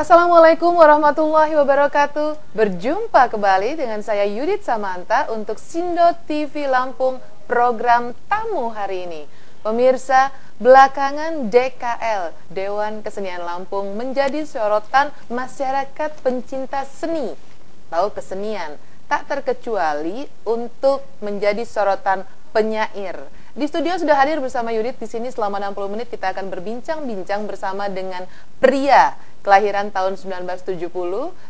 Assalamualaikum warahmatullahi wabarakatuh. Berjumpa kembali dengan saya Yudit Samanta untuk Sindo TV Lampung program tamu hari ini. Pemirsa, belakangan DKL, Dewan Kesenian Lampung, menjadi sorotan masyarakat pencinta seni. Tahu kesenian, tak terkecuali untuk menjadi sorotan penyair. Di studio sudah hadir bersama Yudit di sini selama 60 menit kita akan berbincang-bincang bersama dengan pria kelahiran tahun 1970,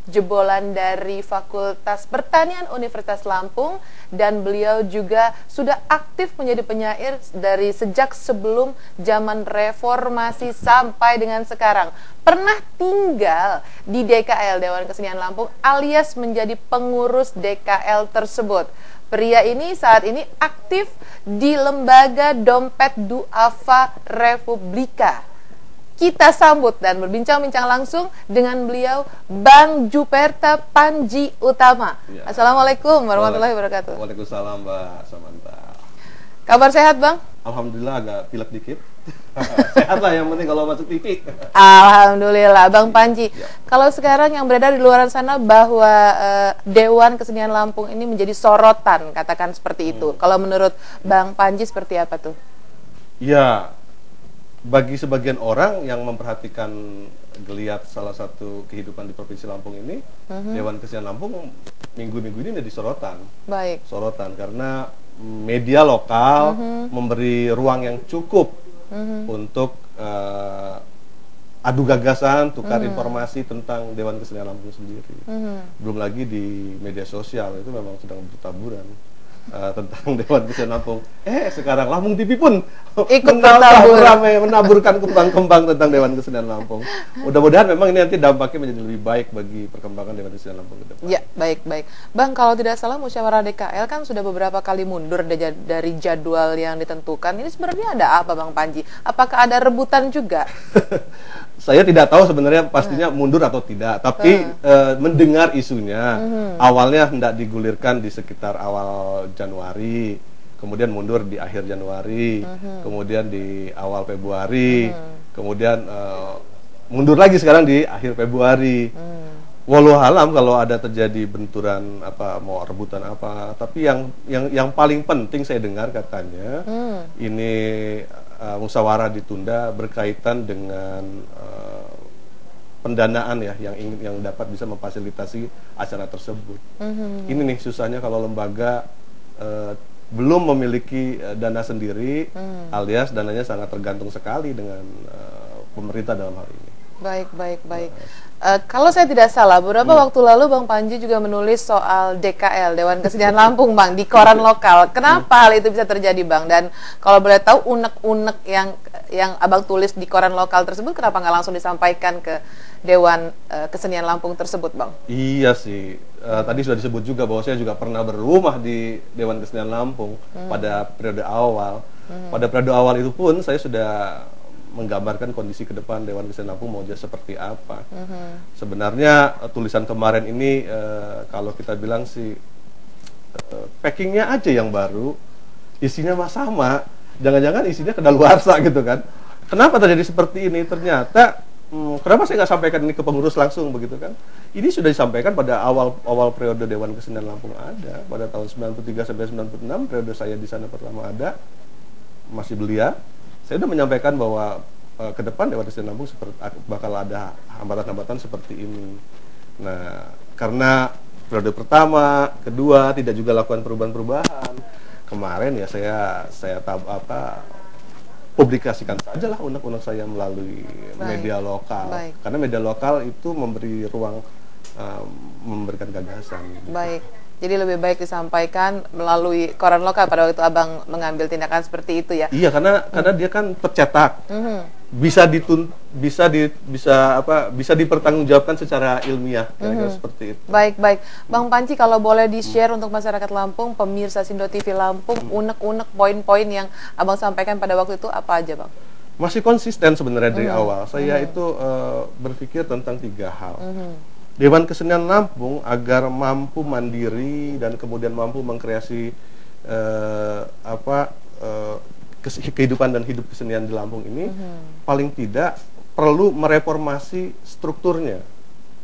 jebolan dari Fakultas Pertanian Universitas Lampung, dan beliau juga sudah aktif menjadi penyair dari sejak sebelum zaman reformasi sampai dengan sekarang. Pernah tinggal di DKL, Dewan Kesenian Lampung, alias menjadi pengurus DKL tersebut. Pria ini saat ini aktif di Lembaga Dompet Duafa Republika. Kita sambut dan berbincang-bincang langsung dengan beliau, Bang Juperta Panji Utama. Ya. Assalamualaikum warahmatullahi wabarakatuh. Waalaikumsalam, Mbak Samanta. Kabar sehat, Bang? Alhamdulillah, agak pilek dikit. Sehat lah, yang penting kalau masuk TV. Alhamdulillah, Bang Panji. Ya. Kalau sekarang yang beredar di luar sana bahwa Dewan Kesenian Lampung ini menjadi sorotan, katakan seperti itu. Kalau menurut Bang Panji seperti apa tuh? Ya, bagi sebagian orang yang memperhatikan geliat salah satu kehidupan di Provinsi Lampung ini, Dewan Kesenian Lampung minggu-minggu ini menjadi sorotan. Baik. Sorotan karena media lokal memberi ruang yang cukup untuk adu gagasan, tukar informasi tentang Dewan Kesenian Lampung sendiri. Belum lagi di media sosial itu memang sedang bertaburan tentang Dewan Kesenian Lampung. Sekarang Lampung TV pun ikut ramai menaburkan kembang-kembang tentang Dewan Kesenian Lampung. Mudah-mudahan memang ini nanti dampaknya menjadi lebih baik bagi perkembangan Dewan Kesenian Lampung ke depan. Ya, baik-baik. Bang, kalau tidak salah musyawarah DKL kan sudah beberapa kali mundur dari jadwal yang ditentukan. Ini sebenarnya ada apa, Bang Panji? Apakah ada rebutan juga? Saya tidak tahu sebenarnya pastinya mundur atau tidak, tapi mendengar isunya awalnya hendak digulirkan di sekitar awal Januari, kemudian mundur di akhir Januari, kemudian di awal Februari, kemudian mundur lagi sekarang di akhir Februari. Wallahualam kalau ada terjadi benturan apa, mau rebutan apa, tapi yang paling penting saya dengar katanya ini musyawarah ditunda berkaitan dengan pendanaan ya yang dapat bisa memfasilitasi acara tersebut. Ini nih susahnya kalau lembaga belum memiliki dana sendiri, alias dananya sangat tergantung sekali dengan pemerintah dalam hal ini. Baik. Kalau saya tidak salah, beberapa waktu lalu Bang Panji juga menulis soal DKL, Dewan Kesenian Lampung, Bang, di koran lokal. Kenapa hal itu bisa terjadi, Bang? Dan kalau boleh tahu unek-unek yang Abang tulis di koran lokal tersebut, kenapa nggak langsung disampaikan ke Dewan Kesenian Lampung tersebut, Bang? Iya sih, tadi sudah disebut juga bahwa saya juga pernah berumah di Dewan Kesenian Lampung pada periode awal. Pada periode awal itu pun saya sudah menggambarkan kondisi ke depan Dewan Kesenian Lampung mau jadi seperti apa. Sebenarnya tulisan kemarin ini kalau kita bilang sih packingnya aja yang baru, isinya mah sama, jangan-jangan isinya kedaluarsa gitu kan. Kenapa terjadi seperti ini? Ternyata kenapa saya nggak sampaikan ini ke pengurus langsung begitu kan? Ini sudah disampaikan pada awal periode Dewan Kesenian Lampung ada, pada tahun 93 sampai 96 periode saya di sana pertama ada, masih belia. Saya sudah menyampaikan bahwa ke depan Dewan Kesenian Lampung bakal ada hambatan-hambatan seperti ini. Nah, karena periode pertama, kedua tidak juga lakukan perubahan-perubahan. Kemarin ya saya publikasikan sajalah unek-unek saya melalui media lokal. Karena media lokal itu memberi ruang memberikan gagasan. Baik. Jadi lebih baik disampaikan melalui koran lokal pada waktu Abang mengambil tindakan seperti itu ya. Iya, karena dia kan tercetak. Bisa dipertanggungjawabkan secara ilmiah, kira-kira seperti itu. Baik. Bang Panji, kalau boleh di-share untuk masyarakat Lampung, pemirsa Sindo TV Lampung, unek-unek poin-poin yang Abang sampaikan pada waktu itu apa aja, Bang? Masih konsisten sebenarnya dari awal. Saya itu berpikir tentang 3 hal. Dewan Kesenian Lampung agar mampu mandiri dan kemudian mampu mengkreasi kehidupan dan hidup kesenian di Lampung ini, paling tidak perlu mereformasi strukturnya.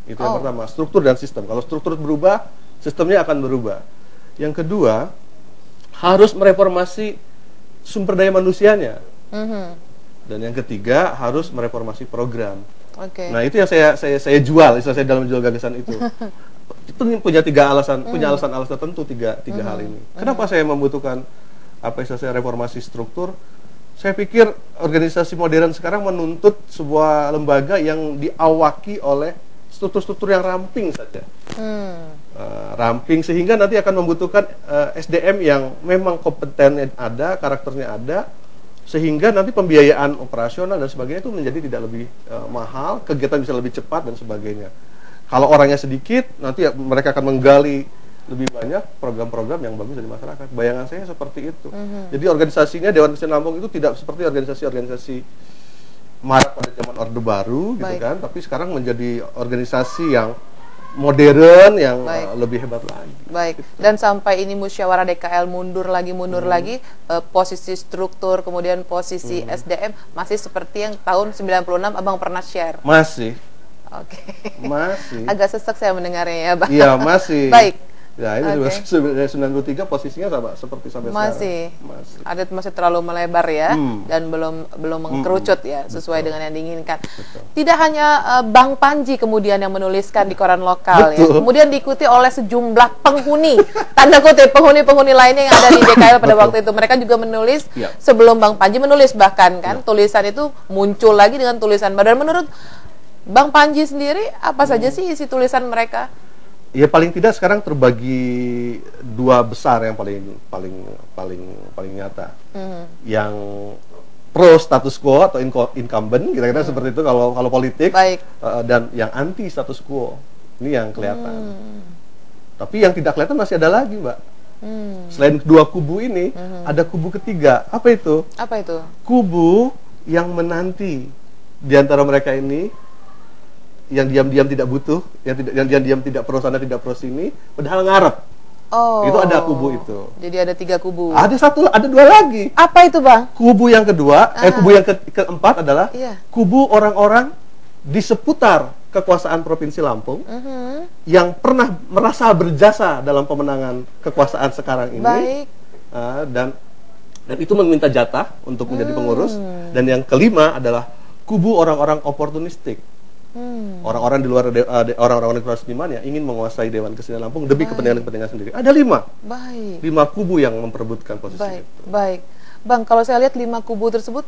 Itu yang pertama, struktur dan sistem. Kalau struktur berubah, sistemnya akan berubah. Yang kedua, harus mereformasi sumber daya manusianya. Dan yang ketiga, harus mereformasi program. Nah, itu yang saya jual, istilah saya dalam menjual gagasan itu. Itu punya 3 alasan, punya alasan-alasan tertentu tiga hal ini. Kenapa saya membutuhkan istilah saya reformasi struktur? Saya pikir organisasi modern sekarang menuntut sebuah lembaga yang diawaki oleh struktur-struktur yang ramping saja. Ramping sehingga nanti akan membutuhkan SDM yang memang kompetennya ada, karakternya ada, sehingga nanti pembiayaan operasional dan sebagainya itu menjadi tidak lebih mahal, kegiatan bisa lebih cepat dan sebagainya. Kalau orangnya sedikit, nanti mereka akan menggali lebih banyak program-program yang bagus dari masyarakat. Bayangan saya seperti itu. Jadi organisasinya Dewan Kesenian Lampung itu tidak seperti organisasi-organisasi marak pada zaman Orde Baru, gitu kan? Tapi sekarang menjadi organisasi yang modern, yang lebih hebat lagi. Baik. Dan sampai ini musyawarah DKL mundur lagi, posisi struktur, kemudian posisi SDM masih seperti yang tahun 96 Abang pernah share. Masih. Oke. Masih. Agak sesek saya mendengarnya ya, Bang. Iya, masih. Baik. Ya, ini dari 93 posisinya sama seperti sampai sekarang. Masih terlalu melebar ya, dan belum mengkerucut ya, sesuai dengan yang diinginkan. Tidak hanya Bang Panji kemudian yang menuliskan di koran lokal ya, kemudian diikuti oleh sejumlah penghuni, tanda kutip penghuni lainnya yang ada di DKL pada waktu itu. Mereka juga menulis sebelum Bang Panji menulis, bahkan kan tulisan itu muncul lagi dengan tulisan baru. Dan menurut Bang Panji sendiri apa saja sih isi tulisan mereka? Ya paling tidak sekarang terbagi 2 besar yang paling nyata. Yang pro status quo atau incumbent, kira-kira seperti itu kalau politik. Dan yang anti status quo. Ini yang kelihatan. Tapi yang tidak kelihatan masih ada lagi, Mbak. Selain 2 kubu ini, ada kubu ketiga. Apa itu? Apa itu? Kubu yang menanti di antara mereka ini, yang diam-diam tidak butuh, yang diam-diam tidak pro sana tidak pro sini, padahal ngarep. Itu ada kubu itu. Jadi ada 3 kubu. Ada 2 lagi. Apa itu, Bang? Kubu yang kedua, kubu yang keempat adalah kubu orang-orang di seputar kekuasaan Provinsi Lampung yang pernah merasa berjasa dalam pemenangan kekuasaan sekarang ini. Dan itu meminta jatah untuk menjadi pengurus. Dan yang kelima adalah kubu orang-orang oportunistik. Orang-orang di luar orang-orang di luar seniman yang ingin menguasai Dewan Kesenian Lampung demi kepentingan sendiri. Ada 5 kubu yang memperebutkan posisi itu. Baik, Bang, kalau saya lihat 5 kubu tersebut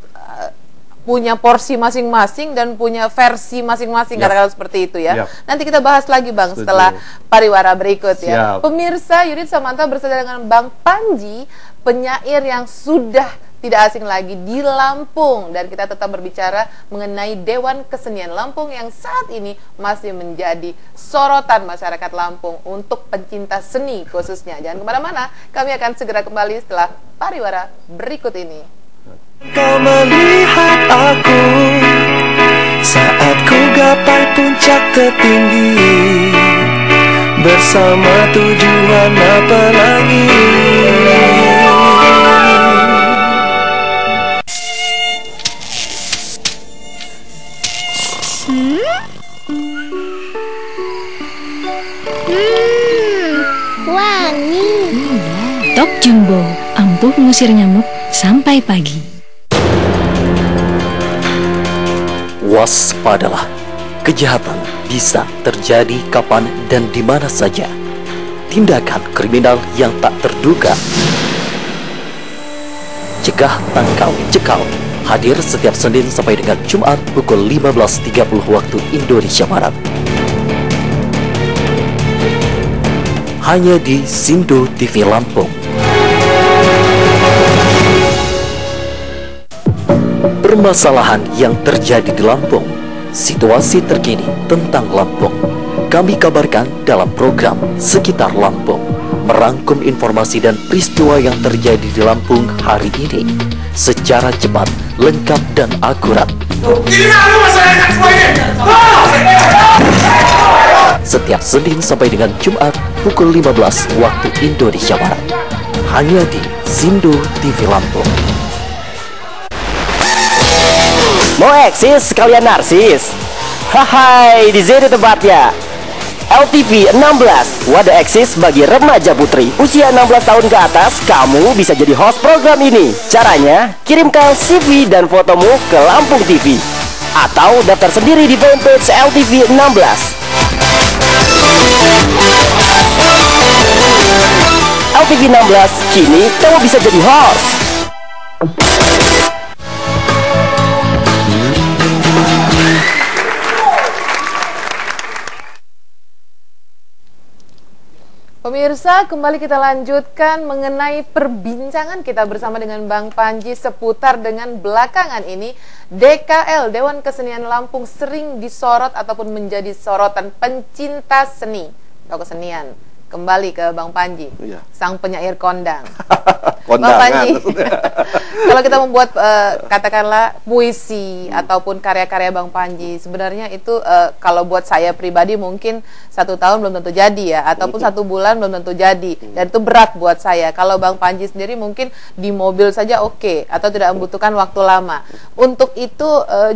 punya porsi masing-masing dan punya versi masing-masing, katakanlah seperti itu ya. Nanti kita bahas lagi, Bang, setelah pariwara berikut ya. Pemirsa, Yudit Samanta bersama dengan Bang Panji, penyair yang sudah tidak asing lagi di Lampung, dan kita tetap berbicara mengenai Dewan Kesenian Lampung yang saat ini masih menjadi sorotan masyarakat Lampung untuk pencinta seni khususnya. Jangan kemana-mana, kami akan segera kembali setelah pariwara berikut ini. Kau melihat aku saat ku gapai puncak tertinggi bersama tujuan apalagi. Wangi. Top Jumbo, ampuh mengusir nyamuk sampai pagi. Waspadalah, kejahatan bisa terjadi kapan dan di mana saja. Tindakan kriminal yang tak terduga. Cegah, tangkal, cekal hadir setiap Senin sampai dengan Jumat pukul 15.30 waktu Indonesia Barat. Hanya di Sindo TV Lampung. Permasalahan yang terjadi di Lampung, situasi terkini tentang Lampung, kami kabarkan dalam program Sekitar Lampung, merangkum informasi dan peristiwa yang terjadi di Lampung hari ini secara cepat, lengkap, dan akurat. Setiap Senin sampai dengan Jumat pukul 15 waktu Indonesia Barat. Hanya di Sindo TV Lampung. Mau eksis sekalian narsis? Hai, di sini tempatnya. LTV 16, wadah eksis bagi remaja putri usia 16 tahun ke atas. Kamu bisa jadi host program ini. Caranya, kirimkan CV dan fotomu ke Lampung TV atau daftar sendiri di fanpage LTV 16. LTV 16, kini kamu bisa jadi host. Pemirsa, kembali kita lanjutkan mengenai perbincangan kita bersama dengan Bang Panji seputar dengan belakangan ini DKL, Dewan Kesenian Lampung, sering disorot ataupun menjadi sorotan pencinta seni atau kesenian. Kembali ke Bang Panji, Iya. sang penyair kondang. Bang Kondangan. Panji, kalau kita membuat katakanlah puisi ataupun karya-karya Bang Panji, sebenarnya itu kalau buat saya pribadi mungkin 1 tahun belum tentu jadi ya, ataupun 1 bulan belum tentu jadi, dan itu berat buat saya. Kalau Bang Panji sendiri mungkin di mobil saja oke, atau tidak membutuhkan waktu lama. Untuk itu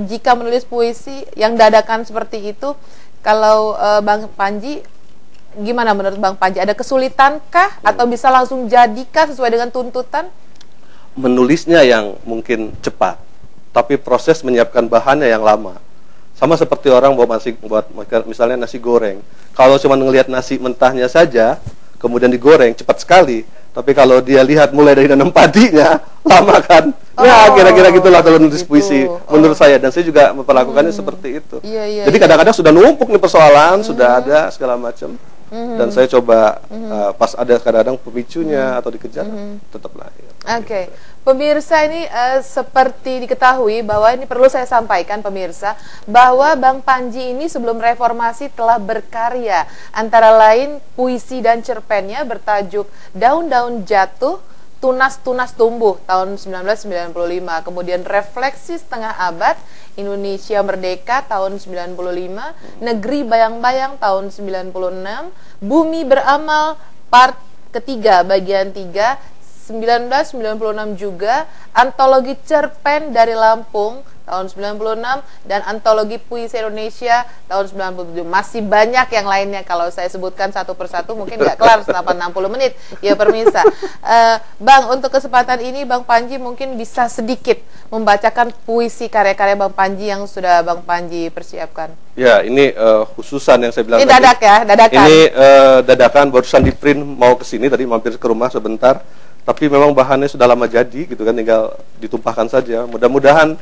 jika menulis puisi yang dadakan seperti itu, kalau Bang Panji, gimana menurut Bang Panji? Ada kesulitankah atau bisa langsung jadikah sesuai dengan tuntutan? Menulisnya yang mungkin cepat, tapi proses menyiapkan bahannya yang lama. Sama seperti orang buat misalnya nasi goreng. Kalau cuma ngelihat nasi mentahnya saja, kemudian digoreng cepat sekali. Tapi kalau dia lihat mulai dari nanam padinya, lama kan? Ya kira-kira gitulah kalau nulis puisi menurut saya, dan saya juga memperlakukannya seperti itu. Jadi kadang-kadang sudah numpuk nih persoalan, sudah ada segala macam. Dan saya coba pas ada kadang-kadang pemicunya atau dikejar, tetap lahir. Oke. Pemirsa, ini seperti diketahui bahwa ini perlu saya sampaikan pemirsa, bahwa Bang Panji ini sebelum reformasi telah berkarya, antara lain puisi dan cerpennya bertajuk Daun-Daun Jatuh, Tunas-Tunas Tumbuh tahun 1995, kemudian Refleksi Setengah Abad, Indonesia Merdeka tahun 95, Negeri Bayang-Bayang tahun 96, Bumi Beramal part ketiga bagian 3 1996 juga, Antologi Cerpen dari Lampung tahun 96, dan Antologi Puisi Indonesia tahun 97. Masih banyak yang lainnya, kalau saya sebutkan satu persatu mungkin nggak kelar 60 menit ya pemirsa. Bang, untuk kesempatan ini Bang Panji mungkin bisa sedikit membacakan puisi karya-karya Bang Panji yang sudah Bang Panji persiapkan. Ya, ini khususan yang saya bilang ini tadi. Dadak ya, dadakan. Ini dadakan, barusan di print, mau ke sini tadi, mampir ke rumah sebentar. Tapi memang bahannya sudah lama jadi gitu kan, tinggal ditumpahkan saja. Mudah-mudahan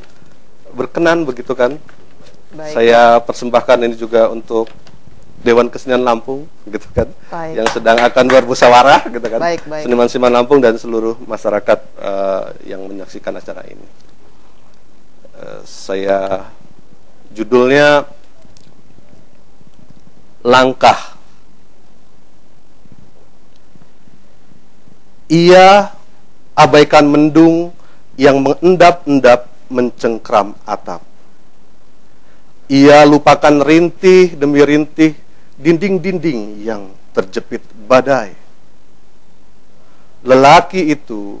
berkenan begitu kan. Baik. Saya persembahkan ini juga untuk Dewan Kesenian Lampung gitu kan. Baik. Yang sedang akan bermusyawarah gitu kan. Baik. Seniman-seniman Lampung dan seluruh masyarakat yang menyaksikan acara ini. Saya judulnya Langkah. Ia abaikan mendung yang mengendap-endap mencengkram atap. Ia lupakan rintih demi rintih dinding-dinding yang terjepit badai. Lelaki itu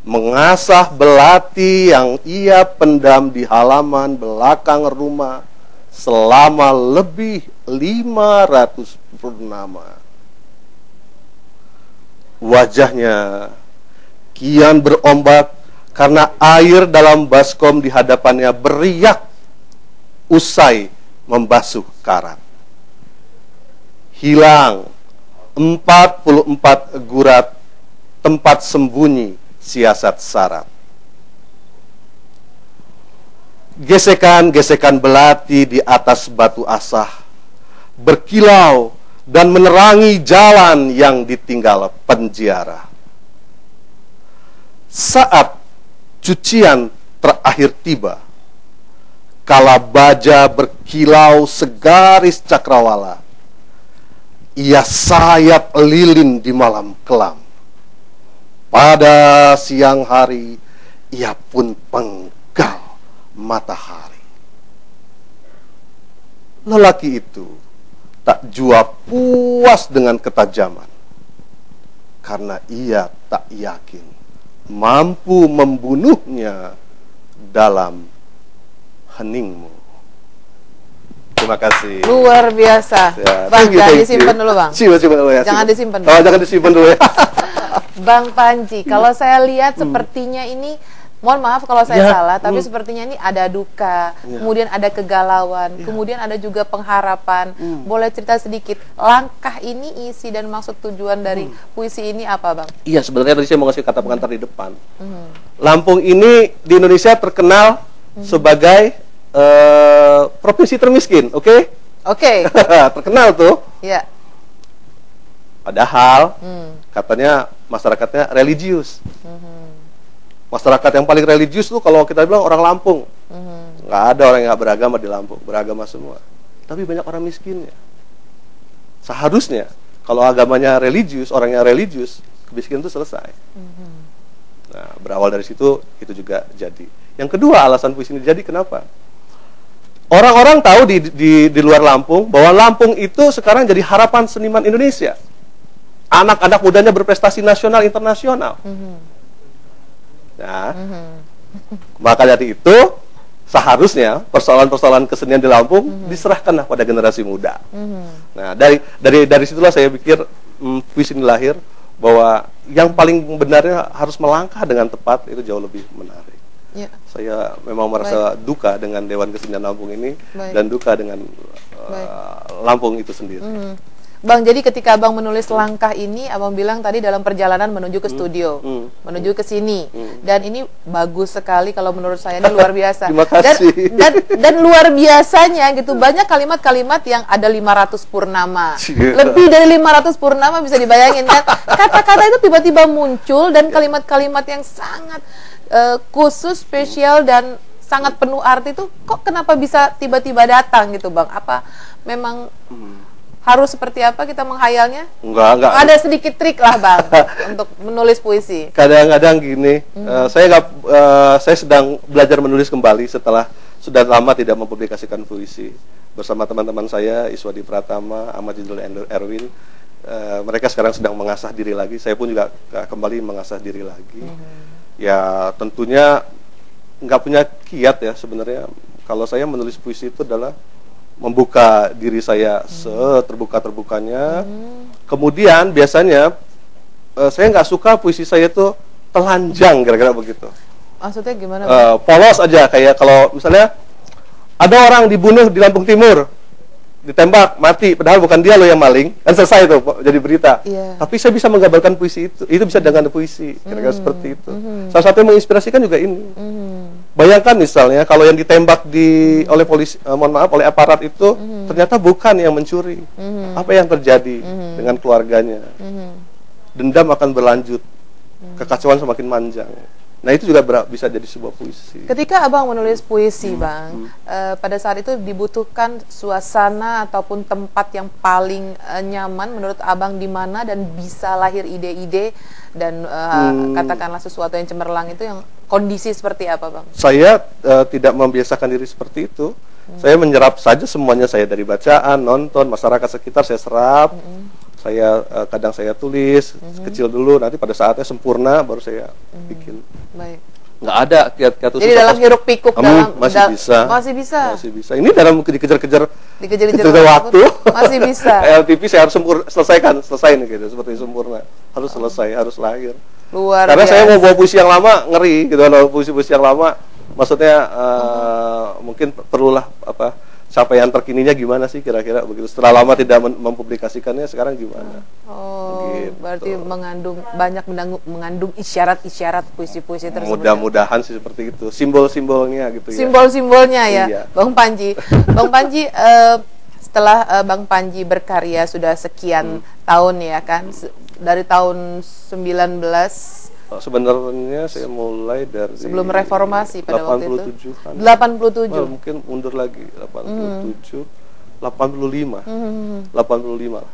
mengasah belati yang ia pendam di halaman belakang rumah selama lebih 500 purnama. Wajahnya kian berombak karena air dalam baskom di hadapannya beriak usai membasuh karat. Hilang 44 gurat tempat sembunyi siasat syarat. gesekan-gesekan belati di atas batu asah berkilau dan menerangi jalan yang ditinggal penjara. Saat cucian terakhir tiba, kala baja berkilau segaris cakrawala, ia sayap lilin di malam kelam. Pada siang hari, ia pun penggal matahari. Lelaki itu tak jua puas dengan ketajaman, karena ia tak yakin mampu membunuhnya dalam heningmu. Terima kasih. Luar biasa. Ya, Bang, jangan thank you. disimpan dulu, Bang. Simpan dulu ya. Jangan disimpan dulu. Oh, jangan disimpan dulu ya. Bang Panji, kalau saya lihat sepertinya ini, mohon maaf kalau saya salah, tapi sepertinya ini ada duka, kemudian ada kegalauan, kemudian ada juga pengharapan. Boleh cerita sedikit, langkah ini isi dan maksud tujuan dari puisi ini apa, Bang? Iya, sebenarnya tadi saya mau ngasih kata pengantar di depan. Lampung ini di Indonesia terkenal sebagai provinsi termiskin, oke? Oke. Terkenal tuh. Iya. Padahal katanya masyarakatnya religius. Masyarakat yang paling religius tuh kalau kita bilang orang Lampung. Nggak ada orang yang nggak beragama di Lampung, beragama semua. Tapi banyak orang miskinnya. Seharusnya kalau agamanya religius, orangnya religius, kemiskinan itu selesai. Nah, berawal dari situ itu juga jadi. Yang kedua, alasan puisi ini jadi kenapa? Orang-orang tahu di luar Lampung bahwa Lampung itu sekarang jadi harapan seniman Indonesia. Anak-anak mudanya berprestasi nasional internasional. Nah, maka dari itu seharusnya persoalan-persoalan kesenian di Lampung diserahkanlah pada generasi muda. Nah, dari situlah saya pikir puisi ini lahir, bahwa yang paling benarnya harus melangkah dengan tepat, itu jauh lebih menarik. Ya. Saya memang merasa duka dengan Dewan Kesenian Lampung ini dan duka dengan Lampung itu sendiri. Bang, jadi ketika Abang menulis langkah ini, Abang bilang tadi dalam perjalanan menuju ke studio, menuju ke sini, dan ini bagus sekali kalau menurut saya, ini luar biasa. Terima kasih. Dan luar biasanya gitu, banyak kalimat-kalimat yang ada 500 purnama, lebih dari 500 purnama, bisa dibayangin kan? Kata-kata itu tiba-tiba muncul dan kalimat-kalimat yang sangat khusus, spesial dan sangat penuh arti itu, kok kenapa bisa tiba-tiba datang gitu, Bang? Apa memang harus seperti apa kita menghayalnya? Enggak. Ada sedikit trik lah, Bang, untuk menulis puisi. Kadang-kadang gini, saya sedang belajar menulis kembali setelah sudah lama tidak mempublikasikan puisi. Bersama teman-teman saya, Iswadi Pratama, Ahmad Jidul Erwin, mereka sekarang sedang mengasah diri lagi. Saya pun juga kembali mengasah diri lagi. Ya tentunya nggak punya kiat ya sebenarnya. Kalau saya menulis puisi itu adalah membuka diri saya seterbuka-terbukanya. Kemudian biasanya saya nggak suka puisi saya itu telanjang, kira-kira begitu. Maksudnya gimana? Polos aja, kayak kalau misalnya ada orang dibunuh di Lampung Timur, ditembak mati, padahal bukan dia loh yang maling, kan selesai itu jadi berita. Tapi saya bisa menggambarkan puisi itu bisa dengan puisi, kira-kira seperti itu. Salah satu yang menginspirasikan juga ini. Bayangkan misalnya kalau yang ditembak oleh polisi, oleh aparat itu ternyata bukan yang mencuri. Apa yang terjadi dengan keluarganya? Dendam akan berlanjut, kekacauan semakin panjang. Nah, itu juga bisa jadi sebuah puisi. Ketika Abang menulis puisi, Bang, pada saat itu dibutuhkan suasana ataupun tempat yang paling nyaman menurut Abang di mana dan bisa lahir ide-ide dan katakanlah sesuatu yang cemerlang itu, yang kondisi seperti apa, Bang? Saya tidak membiasakan diri seperti itu. Saya menyerap saja semuanya, saya dari bacaan, nonton, masyarakat sekitar saya serap. Saya kadang saya tulis kecil dulu, nanti pada saatnya sempurna baru saya bikin. Baik. Nggak ada kiat-kiat jadi dalam hiruk pikuk masih bisa. Ini dalam dikejar-kejar waktu masih bisa. LTV saya harus selesai nih gitu, seperti sempurna, harus selesai, harus lahir. Luar Karena biasa. saya mau bawa puisi yang lama ngeri gitu, kalau puisi-puisi yang lama maksudnya mungkin perlulah capaian terkininya gimana sih kira-kira begitu. Setelah lama tidak mempublikasikannya, sekarang gimana? Oh, gitu. Berarti mengandung isyarat-isyarat puisi-puisi tersebut. Mudah-mudahan sih seperti itu. Simbol-simbolnya gitu ya. Simbol-simbolnya ya, Iya. Bang Panji. Bang Panji, setelah Bang Panji berkarya sudah sekian tahun ya kan, dari tahun 19 sebenarnya saya mulai dari sebelum reformasi pada waktu itu 87-an. 87. Mungkin mundur lagi 87, 85, 85 lah.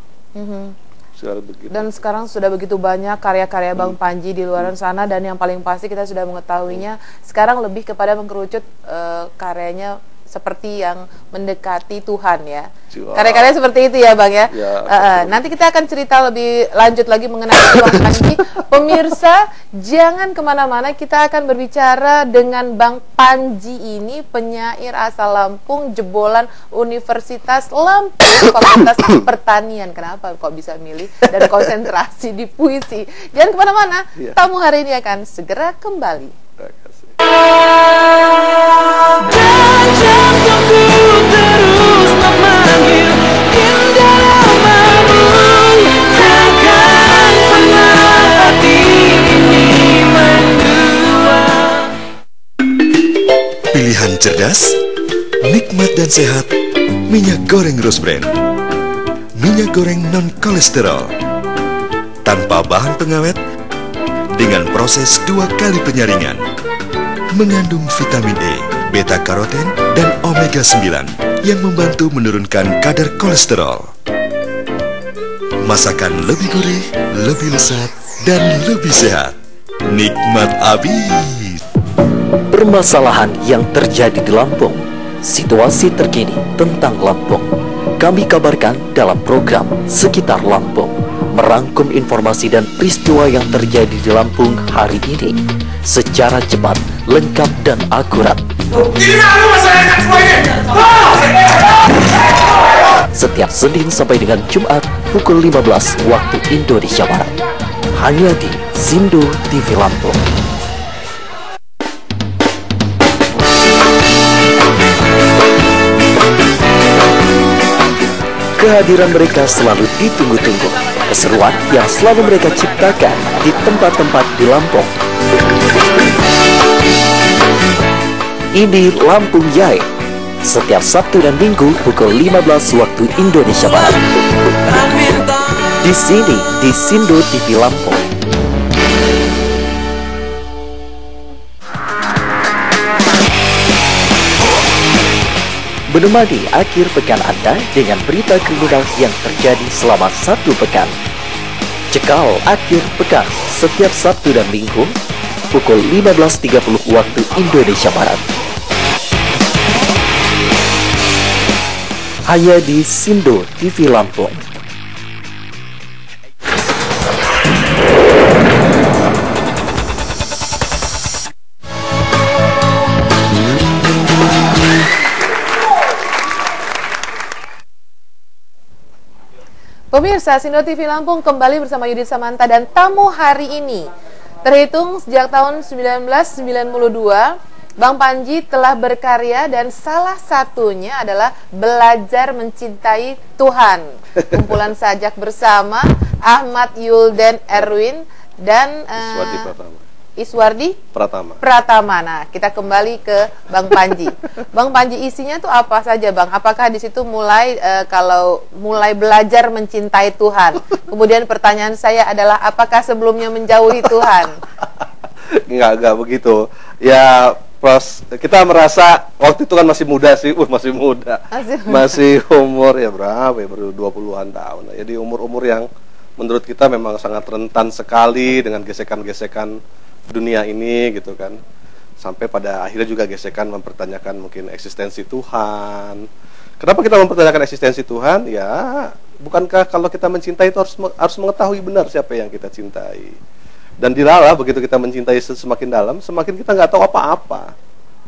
Sekarang begitu. Dan sekarang sudah begitu banyak karya-karya Bang Panji di luar sana, dan yang paling pasti kita sudah mengetahuinya sekarang lebih kepada mengkerucut karyanya seperti yang mendekati Tuhan ya. Karya-karya seperti itu ya Bang ya. Nanti kita akan cerita lebih lanjut lagi mengenai Bang Panji. Pemirsa, jangan kemana-mana, kita akan berbicara dengan Bang Panji ini, penyair asal Lampung, jebolan Universitas Lampung, Fakultas Pertanian. Kenapa kok bisa milih dan konsentrasi di puisi? Jangan kemana-mana, tamu hari ini akan segera kembali. Terima kasih. Jantungku terus memanggil indah namamu, takkan pernah hati ini mendua. Pilihan cerdas, nikmat dan sehat. Minyak goreng Rose Brand. Minyak goreng non kolesterol, tanpa bahan pengawet, dengan proses 2 kali penyaringan. Mengandung vitamin E, beta karoten, dan omega 9 yang membantu menurunkan kadar kolesterol. Masakan lebih gurih, lebih lezat, dan lebih sehat. Nikmat abis. Permasalahan yang terjadi di Lampung, situasi terkini tentang Lampung, kami kabarkan dalam program Sekitar Lampung, merangkum informasi dan peristiwa yang terjadi di Lampung hari ini secara cepat, lengkap, dan akurat. Setiap Senin sampai dengan Jumat pukul 15 waktu Indonesia Barat, hanya di Sindo TV Lampung. Kehadiran mereka selalu ditunggu-tunggu. Keseruan yang selalu mereka ciptakan di tempat-tempat di Lampung. Ini Lampung Yai, setiap Sabtu dan Minggu pukul 15 waktu Indonesia Barat. Di sini, di Sindo TV Lampung. Menemani akhir pekan Anda dengan berita kriminal yang terjadi selama 1 pekan. Cekal akhir pekan setiap Sabtu dan Minggu pukul 15.30 waktu Indonesia Barat. Hanya di Sindo TV Lampung. Pemirsa, Sindo TV Lampung kembali bersama Yudit Samanta dan tamu hari ini. Terhitung sejak tahun 1992, Bang Panji telah berkarya dan salah satunya adalah Belajar Mencintai Tuhan. Kumpulan sajak bersama Ahmad Yulden Erwin dan Iswardi Pratama. Nah, kita kembali ke Bang Panji. Bang Panji, isinya tuh apa saja, Bang? Apakah di situ mulai kalau mulai belajar mencintai Tuhan? Kemudian pertanyaan saya adalah, apakah sebelumnya menjauhi Tuhan? Enggak begitu. Ya, kita merasa waktu itu kan masih muda sih, masih muda. Masih umur ya berapa ya, baru 20-an tahun. Jadi umur-umur yang menurut kita memang sangat rentan sekali dengan gesekan-gesekan dunia ini gitu kan, sampai pada akhirnya juga gesekan mempertanyakan mungkin eksistensi Tuhan. Kenapa kita mempertanyakan eksistensi Tuhan? Ya, bukankah kalau kita mencintai itu harus mengetahui benar siapa yang kita cintai. Dan dilalah begitu kita mencintai semakin dalam, semakin kita nggak tahu apa-apa.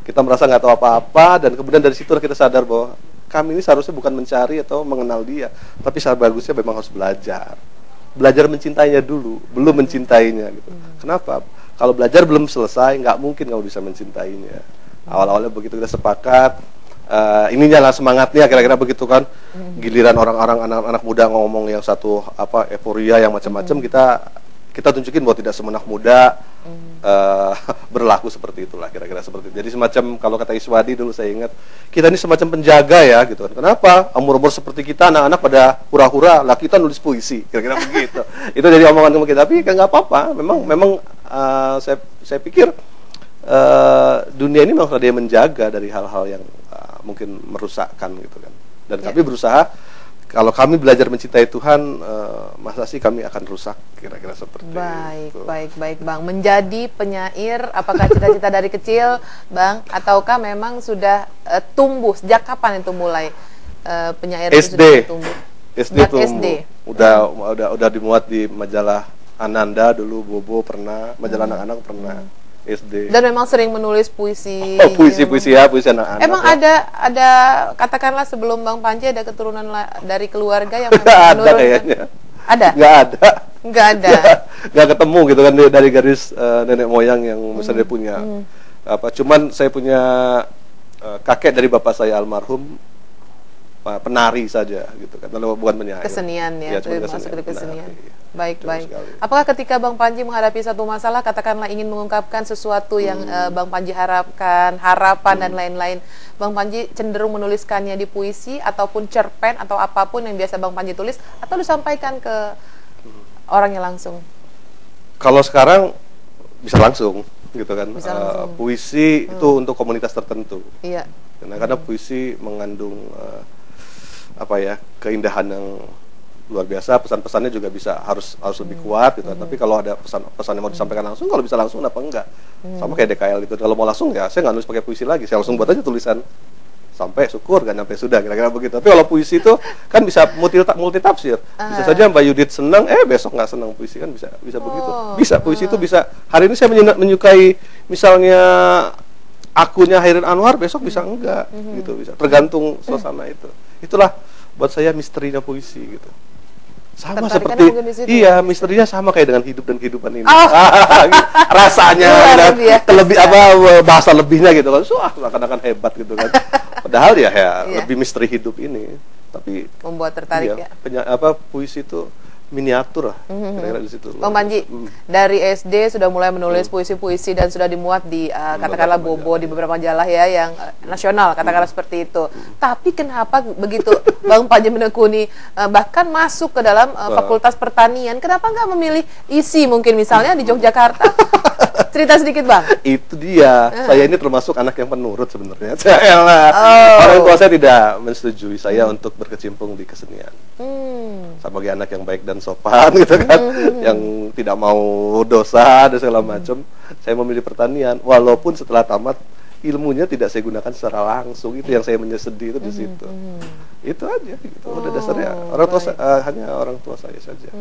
Kita merasa nggak tahu apa-apa, dan kemudian dari situlah kita sadar bahwa kami ini seharusnya bukan mencari atau mengenal Dia, tapi bagusnya memang harus belajar mencintainya dulu, belum mencintainya gitu. Kenapa? Kalau belajar belum selesai, nggak mungkin kamu bisa mencintainya. Awal-awalnya begitu kita sepakat, ininya lah semangatnya kira-kira begitu kan. Giliran orang-orang anak-anak muda ngomong yang satu apa euforia yang macam-macam, kita tunjukin bahwa tidak semua anak muda berlaku seperti itulah, kira-kira seperti itu. Jadi semacam kalau kata Iswadi dulu saya ingat, kita ini semacam penjaga ya gitu kan. Kenapa? Umur-umur seperti kita anak-anak pada hura-hura, lah kita nulis puisi, kira-kira begitu. Itu jadi omongan kita, tapi kan nggak apa-apa. Memang saya pikir dunia ini memang ada yang menjaga dari hal-hal yang mungkin merusakkan gitu kan. Dan kami berusaha, kalau kami belajar mencintai Tuhan, masa sih kami akan rusak, kira-kira seperti itu. Baik Bang. Menjadi penyair, apakah cita-cita dari kecil Bang, ataukah memang sudah tumbuh? Sejak kapan itu mulai penyair itu sudah tumbuh? SD tumbuh. Udah dimuat di majalah Ananda dulu, Bobo pernah, majalah anak-anak pernah. SD. Dan memang sering menulis puisi. Puisi anak-anak. Emang ada katakanlah sebelum Bang Panji ada keturunan dari keluarga yang nggak ada kayaknya. Ada? Nggak ada. Nggak ketemu gitu kan dari garis nenek moyang yang misalnya punya. Cuman saya punya kakek dari bapak saya almarhum, penari saja gitu kan, lalu bukan penyair. Kesenian ya, masuk ke kesenian. Baik. Sekali. Apakah ketika Bang Panji menghadapi satu masalah, katakanlah ingin mengungkapkan sesuatu yang Bang Panji harapkan, harapan dan lain-lain, Bang Panji cenderung menuliskannya di puisi ataupun cerpen atau apapun yang biasa Bang Panji tulis, atau disampaikan ke orangnya langsung? Kalau sekarang bisa langsung gitu kan. Langsung. Puisi itu untuk komunitas tertentu. Iya. Karena puisi mengandung keindahan yang luar biasa, pesan-pesannya juga harus lebih kuat gitu. Tapi kalau ada pesan yang mau disampaikan langsung, kalau bisa langsung apa enggak? Sama kayak DKL itu. Kalau mau langsung ya saya nggak nulis pakai puisi lagi, saya langsung buat aja tulisan sampai syukur kan sampai sudah, kira-kira begitu. Tapi kalau puisi itu kan bisa multi tafsir. Bisa saja Mbak Yudit senang, besok nggak senang puisi kan bisa begitu. Bisa puisi itu bisa. Hari ini saya menyukai misalnya akunya Hairin Anwar, besok bisa enggak gitu, bisa tergantung suasana itu. Itulah buat saya misterinya puisi gitu. Sama seperti misterinya sama kayak dengan hidup dan kehidupan ini. Rasanya bahasa lebihnya gitu kan. Seakan-akan hebat gitu kan. Padahal ya lebih misteri hidup ini. Tapi membuat tertarik ya. Puisi itu miniatur lah, kira-kira di situ. Bang Panji, dari SD sudah mulai menulis puisi-puisi dan sudah dimuat di katakanlah Bobo, di beberapa majalah ya yang nasional, katakanlah seperti itu. Tapi kenapa begitu Bang Panji menekuni bahkan masuk ke dalam Fakultas Pertanian, kenapa nggak memilih isi mungkin misalnya di Yogyakarta? Cerita sedikit Bang. Itu dia, saya ini termasuk anak yang penurut sebenarnya. Orang tua saya tidak menyetujui saya untuk berkecimpung di kesenian. Sebagai anak yang baik dan sopan gitu kan, yang tidak mau dosa dan segala macam, saya memilih pertanian. Walaupun setelah tamat ilmunya tidak saya gunakan secara langsung, itu yang saya menyesedi itu di situ. Itu aja gitu. Udah dasarnya hanya orang tua saya saja.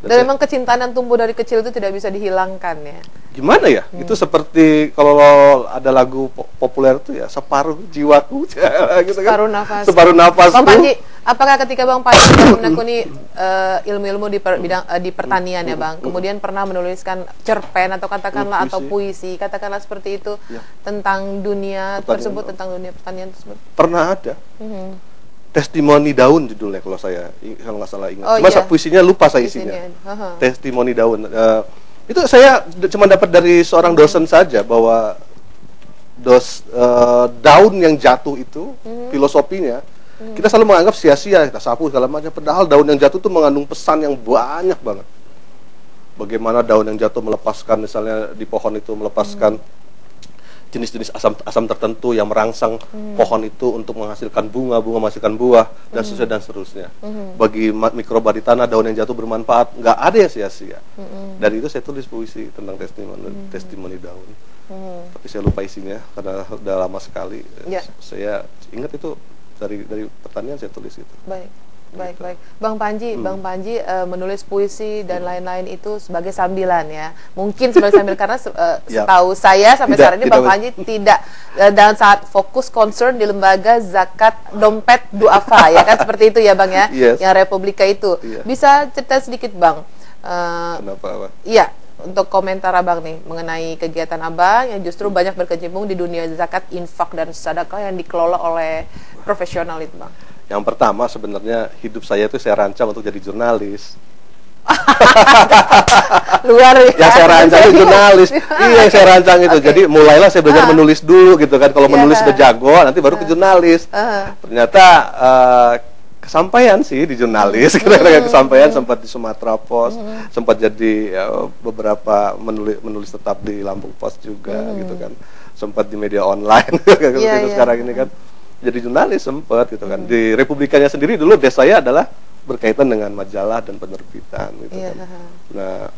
Dan memang kecintaan yang tumbuh dari kecil itu tidak bisa dihilangkan ya. Gimana ya? Itu seperti kalau ada lagu populer itu ya, separuh jiwaku gitu kan. Separuh nafas. Bang Panji, apakah ketika Bang Panji menekuni ilmu-ilmu di pertanian ya Bang, kemudian pernah menuliskan cerpen atau katakanlah atau puisi, katakanlah seperti itu tentang dunia tersebut, tentang dunia pertanian tersebut? Pernah ada. Testimoni daun judulnya kalau nggak salah ingat. Masa puisinya lupa saya isinya. Testimoni daun. Itu saya cuma dapat dari seorang dosen saja bahwa daun yang jatuh itu filosofinya kita selalu menganggap sia-sia, kita sapu segala macam. Padahal daun yang jatuh itu mengandung pesan yang banyak banget. Bagaimana daun yang jatuh melepaskan, misalnya di pohon itu melepaskan jenis-jenis asam tertentu yang merangsang pohon itu untuk menghasilkan bunga menghasilkan buah dan seterusnya. Bagi mikroba di tanah, daun yang jatuh bermanfaat, nggak ada yang sia-sia. Dari itu saya tulis puisi tentang testimoni daun. Tapi saya lupa isinya karena udah lama sekali. Saya ingat itu dari pertanian saya tulis itu. Baik. Bang Panji menulis puisi dan lain-lain itu sebagai sambilan ya. Mungkin sebagai sambil karena setahu saya sampai saat ini Bang Panji tidak dalam saat fokus concern di lembaga zakat dompet duafa ya kan, seperti itu ya Bang ya. Yang Republika itu. Bisa cerita sedikit Bang. Kenapa? Iya. untuk komentar Abang nih mengenai kegiatan Abang yang justru banyak berkecimpung di dunia zakat, infak, dan sedekah yang dikelola oleh profesional itu, Bang. Yang pertama sebenarnya hidup saya itu saya rancang untuk jadi jurnalis. Luar biasa. Ya saya rancang itu jurnalis. Iya, saya rancang itu. Jadi mulailah saya belajar menulis dulu gitu kan. Kalau menulis udah jago, nanti baru ke jurnalis. Ternyata kesampaian sih di jurnalis. Kira-kira kesampaian sempat di Sumatera Pos, sempat jadi beberapa menulis tetap di Lampung Pos juga gitu kan. Sempat di media online gitu sekarang ini kan. Jadi jurnalis sempat gitu kan. Di Republikanya sendiri dulu desk saya adalah berkaitan dengan majalah dan penerbitan gitu kan. Nah,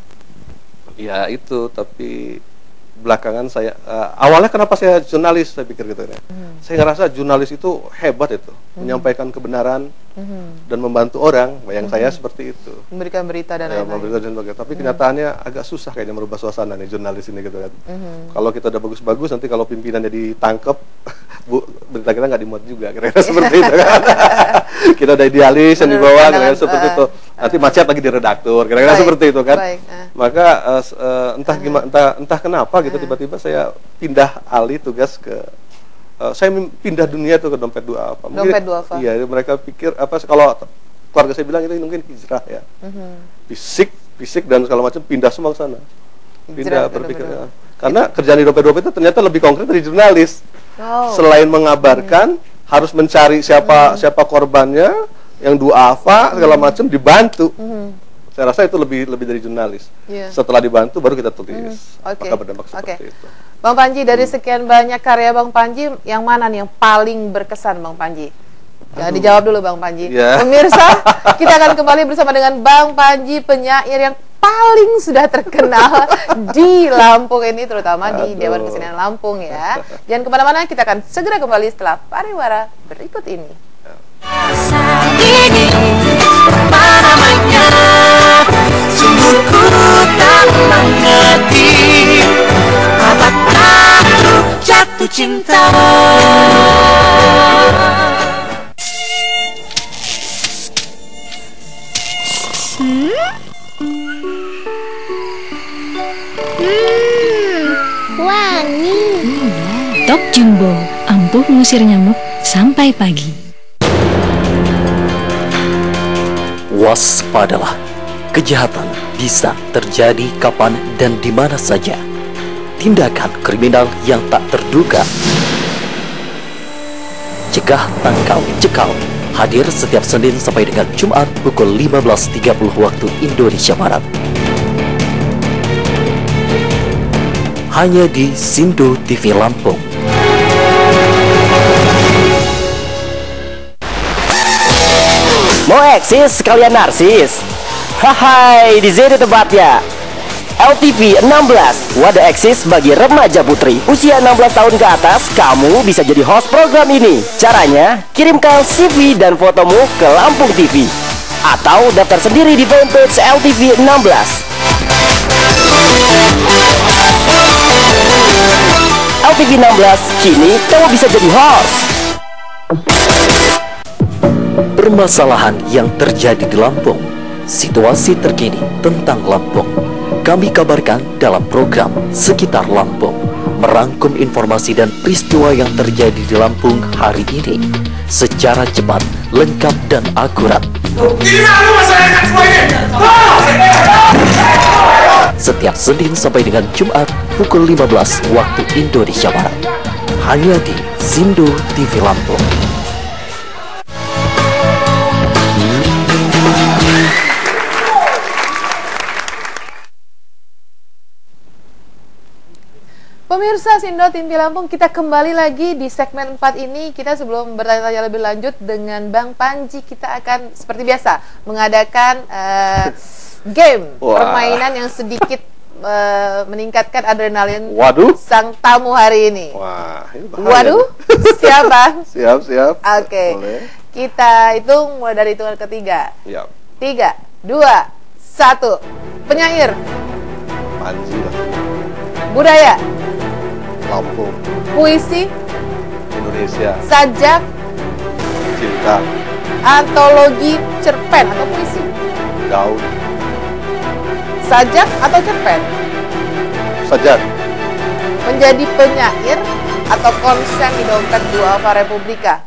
ya itu, tapi belakangan saya awalnya kenapa saya jurnalis, saya pikir gitu ya. Saya ngerasa jurnalis itu hebat itu, menyampaikan kebenaran dan membantu orang. Bayang saya seperti itu. Memberikan berita dan lain-lain. Tapi kenyataannya agak susah kayaknya merubah suasana nih jurnalis ini gitu kan. Kalau kita udah bagus-bagus, nanti kalau pimpinannya ditangkep, berita kita nggak dimuat juga, kira-kira seperti itu kan. Kita udah idealis yang dibawa, kira-kira seperti itu. Nanti macet lagi di redaktur, kira-kira seperti itu kan. Maka entah kenapa gitu tiba-tiba saya pindah alih tugas ke saya pindah dunia tuh ke dompet duafa. Dompet duafa. Iya, mereka pikir kalau keluarga saya bilang itu mungkin hijrah ya. Fisik dan segala macam pindah semua ke sana. Pindah berpikir. Karena kerjaan di dompet duafa itu ternyata lebih konkret dari jurnalis. Selain mengabarkan, harus mencari siapa korbannya, yang duafa segala macam, dibantu. Saya rasa itu lebih dari jurnalis. Setelah dibantu baru kita tulis. Maka berdampak seperti itu. Bang Panji, dari sekian banyak karya Bang Panji, yang mana nih yang paling berkesan Bang Panji? Jangan dijawab dulu Bang Panji. Pemirsa, kita akan kembali bersama dengan Bang Panji, penyair yang paling sudah terkenal di Lampung ini, terutama di Dewan Kesenian Lampung ya. Jangan kemana-mana, kita akan segera kembali setelah pariwara berikut ini. Saat ini apa namanya, sungguh ku tak mengerti, apakah aku jatuh cinta. Wangi. Top Jumbo, ampuh mengusir nyamuk sampai pagi. Waspadalah, kejahatan bisa terjadi kapan dan di mana saja. Tindakan kriminal yang tak terduga. Cegah, tangkal, cekal. Hadir setiap Senin sampai dengan Jumat pukul 15.30 waktu Indonesia Barat. Hanya di Sindo TV Lampung. Mau eksis sekalian narsis? Hai, di sini tempatnya. LTV 16, wadah eksis bagi remaja putri usia 16 tahun ke atas. Kamu bisa jadi host program ini. Caranya, kirimkan CV dan fotomu ke Lampung TV atau daftar sendiri di fanpage LTV 16. LTV 16, kini kamu bisa jadi host. Permasalahan yang terjadi di Lampung, situasi terkini tentang Lampung, kami kabarkan dalam program Sekitar Lampung, merangkum informasi dan peristiwa yang terjadi di Lampung hari ini secara cepat, lengkap, dan akurat. Setiap Senin sampai dengan Jumat pukul 15 waktu Indonesia Barat, hanya di Sindo TV Lampung. Pemirsa Sindo TV Lampung, kita kembali lagi di segmen 4 ini. Kita sebelum bertanya-tanya lebih lanjut dengan Bang Panji, kita akan seperti biasa mengadakan game, permainan yang sedikit meningkatkan adrenalin sang tamu hari ini. Ini Waduh, siap Bang? Siap. Oke. Kita hitung mulai dari hitungan ketiga. 3, 2, 1. Penyair. Panji lah. Budaya. Lampung. Puisi. Indonesia. Sajak. Cinta. Antologi cerpen atau puisi. Gaun. Sajak atau cerpen? saja. Menjadi penyair atau konsen di dompet duafa Republika?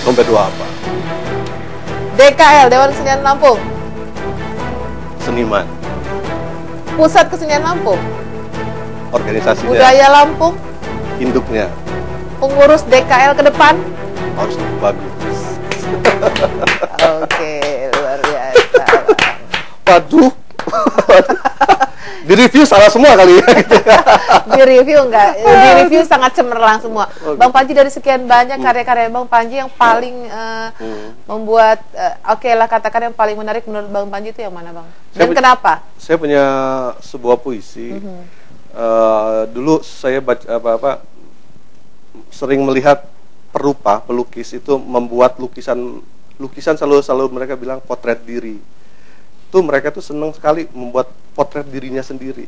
Dompet apa? DKL, Dewan Kesenian Lampung. Seniman. Pusat Kesenian Lampung. Organisasinya. Budaya Lampung. Induknya. Pengurus DKL ke depan. Harus bagus. Oke, luar biasa. Waduh. Di review salah semua kali ya. Di review enggak, di review sangat cemerlang semua. Bang Panji, dari sekian banyak karya-karya Bang Panji yang paling membuat oke lah, katakan yang paling menarik menurut Bang Panji itu yang mana, Bang? Dan kenapa? Saya punya sebuah puisi. Dulu saya baca sering melihat pelukis itu membuat lukisan selalu mereka bilang potret diri. Itu mereka tuh senang sekali membuat potret dirinya sendiri.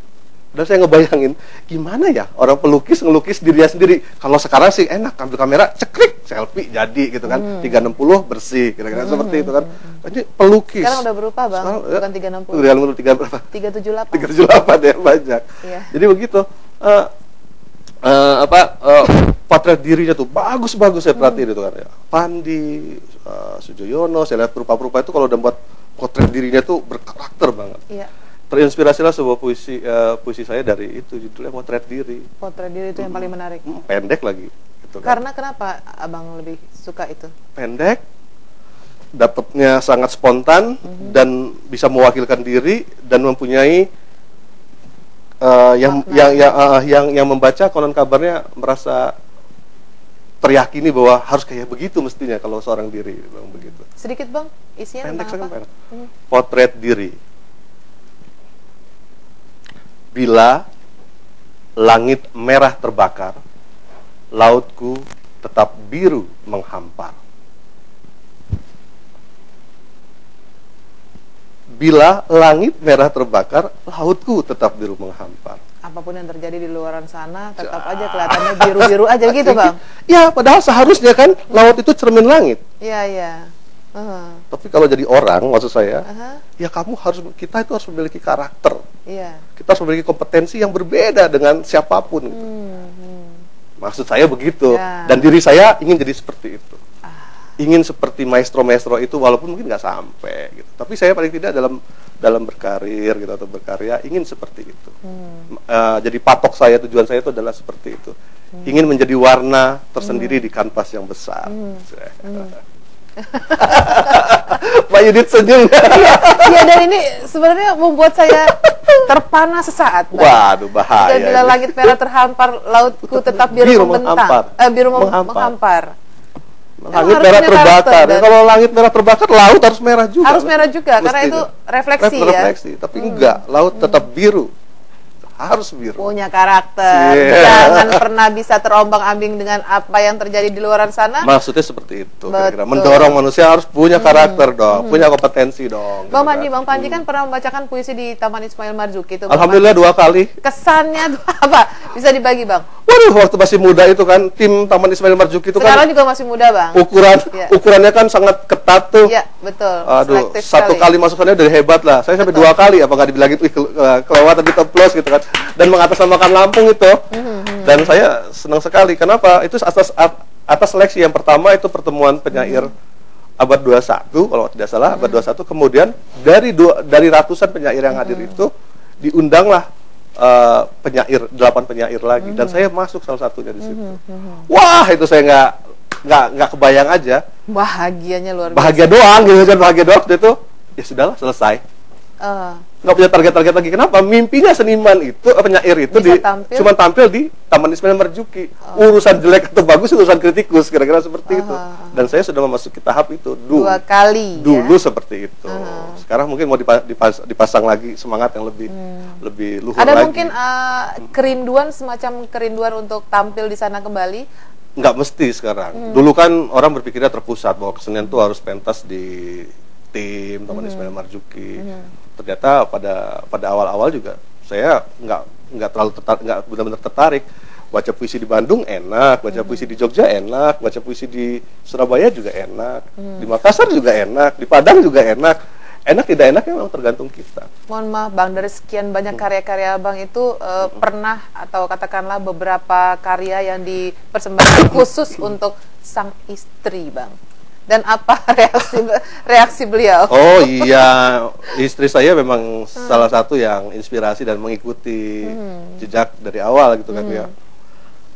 Dan saya ngebayangin gimana ya orang pelukis ngelukis dirinya sendiri. Kalau sekarang sih enak, ambil kamera cekrik selfie jadi gitu kan. 360 bersih kira-kira seperti itu kan. Ini pelukis. Sekarang udah berubah, Bang. Sekarang, bukan 360. 378 ya, banyak. Iya. Jadi begitu. Potret dirinya tuh bagus-bagus, saya perhatiin itu kan ya. Pandi, Sujoyono, saya lihat perupa-perupa itu kalau udah buat potret dirinya tuh berkarakter banget. Iya. Terinspirasilah sebuah puisi saya dari itu, judulnya Potret Diri. Potret diri itu yang paling menarik. Pendek lagi. Gitu kan. Karena kenapa Abang lebih suka itu? Pendek, dapatnya sangat spontan dan bisa mewakilkan diri dan mempunyai yang membaca konon kabarnya merasa teryakini bahwa harus kayak begitu mestinya kalau seorang diri, Bang, begitu. Sedikit, Bang, isinya pendek, tentang apa? Potret diri. Bila langit merah terbakar, lautku tetap biru menghampar. Bila langit merah terbakar, lautku tetap biru menghampar. Apapun yang terjadi di luaran sana, tetap aja kelihatannya biru-biru aja gitu, Bang. Ya, padahal seharusnya kan laut itu cermin langit. Iya, iya. Tapi kalau jadi orang, maksud saya, ya kita itu harus memiliki karakter. Iya. Kita harus memiliki kompetensi yang berbeda dengan siapapun. Gitu. Maksud saya begitu. Ya. Dan diri saya ingin jadi seperti itu. Ingin seperti maestro-maestro itu, walaupun mungkin nggak sampai gitu. Tapi saya paling tidak dalam berkarir gitu atau berkarya ingin seperti itu. Jadi patok saya, tujuan saya itu adalah seperti itu. Ingin menjadi warna tersendiri di kanvas yang besar. Mbak Yudit senyum. Iya, dan ini sebenarnya membuat saya terpana sesaat, Bang. Waduh, bahaya. Bila langit merah terhampar, lautku tetap biru membentang. Biru menghampar. Langit merah terbakar. Kalau langit merah terbakar, laut harus merah juga. Harus merah juga, karena itu refleksi ya. Refleksi, tapi enggak, laut tetap biru. Harus biru. Punya karakter. Jangan pernah bisa terombang-ambing dengan apa yang terjadi di luar sana. Maksudnya seperti itu. Kira-kira mendorong manusia harus punya karakter dong, punya kompetensi dong. Bang Panji kan pernah membacakan puisi di Taman Ismail Marzuki itu. Alhamdulillah 2 kali. Kesannya apa? Bisa dibagi, Bang? Waduh, waktu masih muda itu kan tim Taman Ismail Marzuki itu sekarang kan juga masih muda, Bang. Ukurannya kan sangat ketat tuh. Iya, betul. Aduh, satu kali masukannya udah hebat lah. Saya sampai 2 kali, apa nggak dibilangin kelewatan di plus gitu kan. Dan mengatasnamakan Lampung itu. Dan saya senang sekali. Kenapa? Itu atas seleksi yang pertama itu pertemuan penyair abad 21 kalau tidak salah, abad 21. Kemudian dari ratusan penyair yang hadir itu diundanglah 8 penyair lagi, dan saya masuk salah satunya di situ. Wah, itu saya nggak kebayang aja. Bahagianya luar biasa. Bahagia doang gitu kan, bahagia doang itu. Ya sudahlah, selesai. Nggak punya target-target lagi. Kenapa? Mimpinya seniman itu, penyair itu cuma tampil di Taman Ismail Marzuki. Urusan jelek atau bagus urusan kritikus, kira-kira seperti itu. Dan saya sudah memasuki tahap itu 2 kali. Dulu ya? Seperti itu. Sekarang mungkin mau dipasang lagi semangat yang lebih luhur lagi. Ada mungkin kerinduan, semacam kerinduan untuk tampil di sana kembali? Nggak mesti sekarang. Dulu kan orang berpikirnya terpusat bahwa kesenian itu harus pentas di tim Taman Ismail Marzuki. Ternyata pada awal-awal juga saya nggak benar-benar tertarik. Baca puisi di Bandung enak, baca puisi di Jogja enak, baca puisi di Surabaya juga enak, di Makassar juga enak, di Padang juga enak. enak tidak enaknya memang tergantung kita. Mohon maaf Bang, dari sekian banyak karya-karya Abang itu pernah atau katakanlah beberapa karya yang dipersembahkan khusus untuk sang istri Bang. Dan apa reaksi beliau? Oh iya, istri saya memang salah satu yang inspirasi dan mengikuti jejak dari awal gitu kan ya.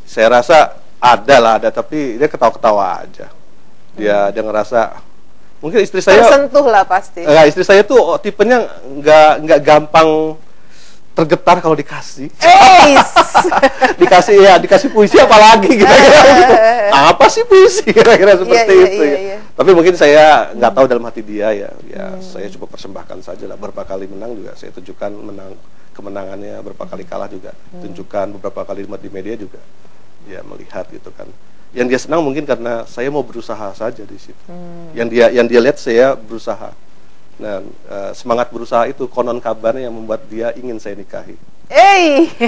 Saya rasa ada, tapi dia ketawa-ketawa aja. Dia ngerasa mungkin istri saya tersentuh lah pasti. Istri saya tuh tipenya nggak gampang tergetar kalau dikasih. dikasih puisi apalagi kira-kira gitu. Apa sih puisi kira-kira seperti itu ya. Tapi mungkin saya nggak tahu dalam hati dia ya. Saya coba persembahkan saja lah. Berapa kali menang juga saya tunjukkan kemenangannya, berapa kali kalah juga tunjukkan, beberapa kali di media juga dia melihat gitu kan. Yang dia senang mungkin karena saya mau berusaha saja di situ. Yang dia lihat saya berusaha. Nah, semangat berusaha itu konon kabarnya yang membuat dia ingin saya nikahi.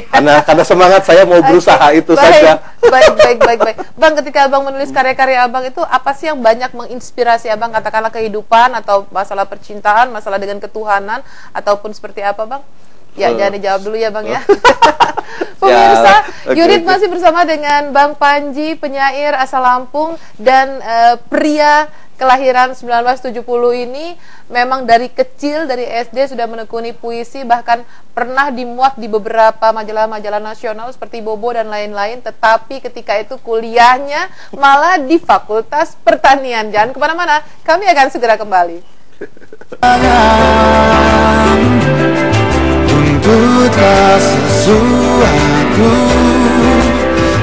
Karena semangat saya mau berusaha itu saja. Baik. Bang, ketika Abang menulis karya-karya Abang itu apa sih yang banyak menginspirasi Abang? Katakanlah kehidupan atau masalah percintaan, masalah dengan ketuhanan ataupun seperti apa Bang? Ya, jangan dijawab dulu ya Bang ya. Pemirsa, Yudit masih bersama dengan Bang Panji, penyair asal Lampung dan pria kelahiran 1970 ini memang dari kecil, dari SD sudah menekuni puisi, bahkan pernah dimuat di beberapa majalah-majalah nasional seperti Bobo dan lain-lain, tetapi ketika itu kuliahnya malah di Fakultas Pertanian. Jangan kemana-mana, kami akan segera kembali. Tuntutlah sesuatu,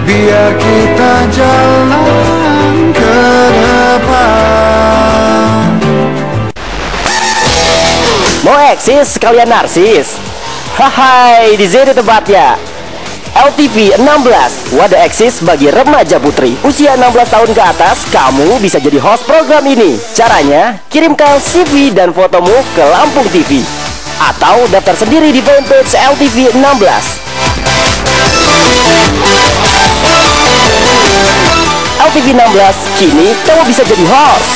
biar kita jalan ke depan. Mau eksis sekalian narsis? Hai, di sini tempatnya. LTV 16, wadah eksis bagi remaja putri usia 16 tahun ke atas. Kamu bisa jadi host program ini. Caranya, kirimkan CV dan fotomu ke Lampung TV atau daftar sendiri di fanpage LTV 16. LTV 16, kini kamu bisa jadi host.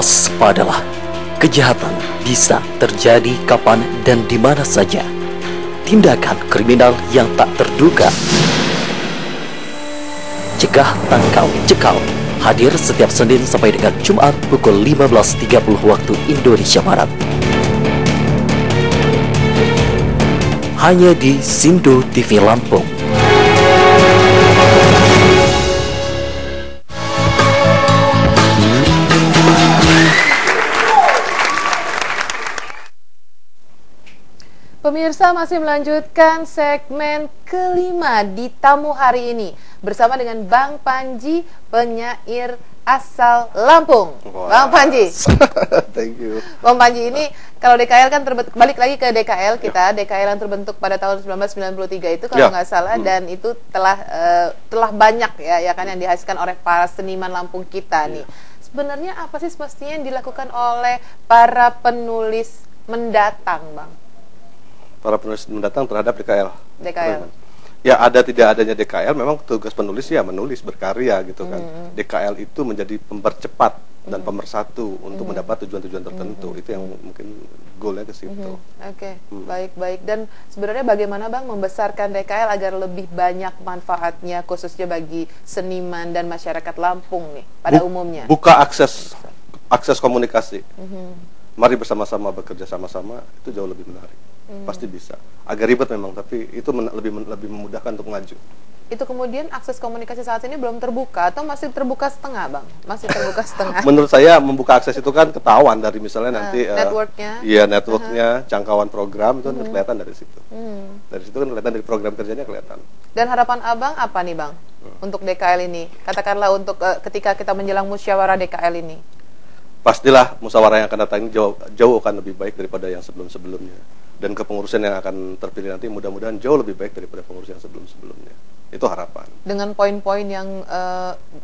Waspadalah, kejahatan bisa terjadi kapan dan di mana saja. Tindakan kriminal yang tak terduga. Cegah, tangkal, cekal. Hadir setiap Senin sampai dengan Jumat pukul 15.30 waktu Indonesia Barat. Hanya di Sindo TV Lampung. Pemirsa, masih melanjutkan segmen kelima di tamu hari ini bersama dengan Bang Panji, penyair asal Lampung. Wow. Bang Panji. Thank you. Bang Panji, ini kalau DKL kan balik lagi ke DKL kita, DKL yang terbentuk pada tahun 1993 itu kalau nggak salah, dan itu telah banyak ya kan yang dihasilkan oleh para seniman Lampung kita nih. Sebenarnya apa sih semestinya yang dilakukan oleh para penulis mendatang, Bang? Para penulis mendatang terhadap DKL. DKL. Ya, ada tidak adanya DKL, memang tugas penulis ya menulis, berkarya gitu kan. DKL itu menjadi pempercepat dan pemersatu untuk mendapat tujuan-tujuan tertentu. Itu yang mungkin goalnya ke situ. Oke, baik-baik. Dan sebenarnya bagaimana Bang membesarkan DKL agar lebih banyak manfaatnya khususnya bagi seniman dan masyarakat Lampung nih pada umumnya? Buka akses komunikasi. Mari bersama-sama bekerja sama-sama, itu jauh lebih menarik. Pasti bisa. Agak ribet memang, tapi itu lebih memudahkan untuk maju. Itu kemudian akses komunikasi saat ini belum terbuka atau masih terbuka setengah, Bang? Masih terbuka setengah. Menurut saya membuka akses itu kan ketahuan dari misalnya nanti networknya. Iya, networknya, jangkauan program itu kan kelihatan dari situ. Dari situ kan kelihatan, dari program kerjanya kelihatan. Dan harapan Abang apa nih, Bang? Untuk DKL ini? Katakanlah untuk ketika kita menjelang musyawarah DKL ini. Pastilah musyawarah yang akan datang ini jauh akan lebih baik daripada yang sebelum-sebelumnya. Dan kepengurusan yang akan terpilih nanti mudah-mudahan jauh lebih baik daripada pengurus yang sebelum-sebelumnya. Itu harapan. Dengan poin-poin yang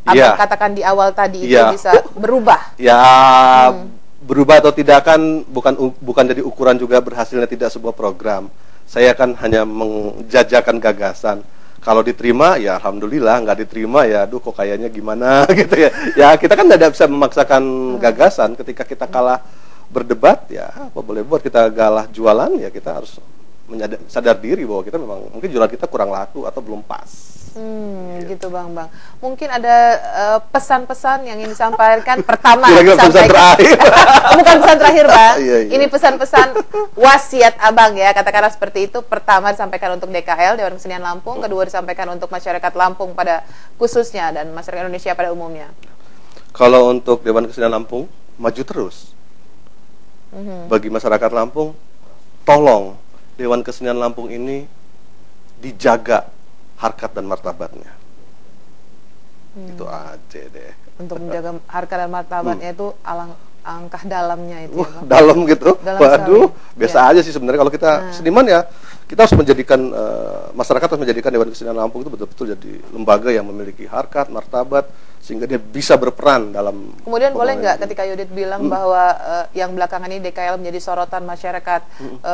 Abang katakan di awal tadi itu bisa berubah. Ya, berubah atau tidak kan bukan jadi ukuran juga berhasilnya tidak sebuah program. Saya kan hanya menjajakan gagasan. Kalau diterima ya alhamdulillah, nggak diterima ya aduh kok kayaknya gimana gitu ya. Ya kita kan tidak bisa memaksakan gagasan. Ketika kita kalah berdebat ya apa boleh buat, kita galah jualan ya kita harus sadar diri bahwa kita memang mungkin jualan kita kurang laku atau belum pas. Gitu Bang. Mungkin ada pesan-pesan yang ingin disampaikan. Pertama pesan terakhir. Bukan pesan terakhir Bang. Iya. Ini pesan-pesan wasiat Abang ya, katakanlah seperti itu. Pertama disampaikan untuk DKL, Dewan Kesenian Lampung. Kedua disampaikan untuk masyarakat Lampung pada khususnya dan masyarakat Indonesia pada umumnya. Kalau untuk Dewan Kesenian Lampung, maju terus. Bagi masyarakat Lampung, tolong Dewan Kesenian Lampung ini dijaga harkat dan martabatnya. Itu aja deh. Untuk menjaga harkat dan martabatnya itu alangkah dalamnya itu. Dalam gitu. Waduh, sekali. Biasa aja sih sebenarnya kalau kita seniman ya. Kita harus menjadikan masyarakat harus menjadikan Dewan Kesenian Lampung itu betul-betul jadi lembaga yang memiliki harkat, martabat, sehingga dia bisa berperan dalam. Kemudian boleh nggak ketika Yudit bilang bahwa yang belakangan ini DKL menjadi sorotan masyarakat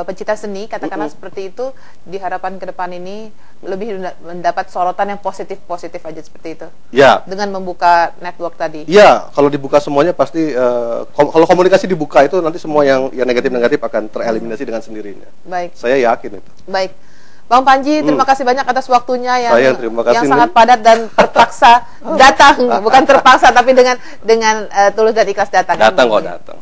pencinta seni, katakanlah seperti itu, diharapkan ke depan ini lebih mendapat sorotan yang positif aja seperti itu. Ya. Dengan membuka network tadi. Ya, kalau dibuka semuanya pasti kalau komunikasi dibuka itu nanti semua yang negatif akan tereliminasi dengan sendirinya. Baik. Saya yakin itu. Baik. Bang Panji, terima kasih banyak atas waktunya yang sangat nih. padat dan terpaksa datang, bukan terpaksa tapi dengan tulus dan ikhlas datang. Datang kok datang.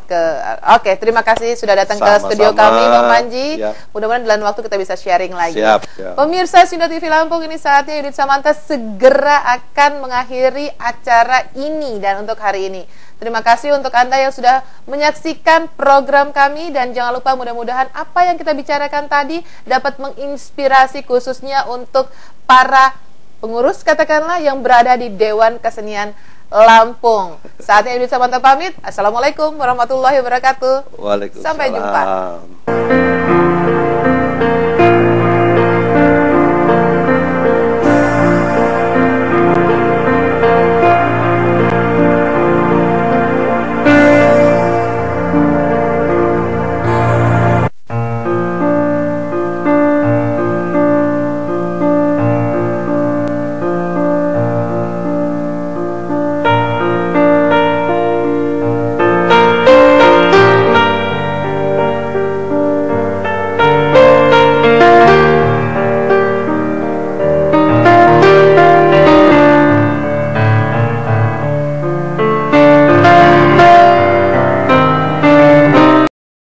Oke, terima kasih sudah datang ke studio kami Bang Panji. Mudah-mudahan dalam waktu kita bisa sharing lagi. Siap. Pemirsa Sindo TV Lampung, ini saatnya Yudit Samanta segera akan mengakhiri acara ini dan untuk hari ini. Terima kasih untuk Anda yang sudah menyaksikan program kami, dan jangan lupa mudah-mudahan apa yang kita bicarakan tadi dapat menginspirasi khususnya untuk para pengurus katakanlah yang berada di Dewan Kesenian Lampung. Saatnya Yudit Samanta pamit. Assalamualaikum warahmatullahi wabarakatuh. Waalaikumsalam. Sampai jumpa.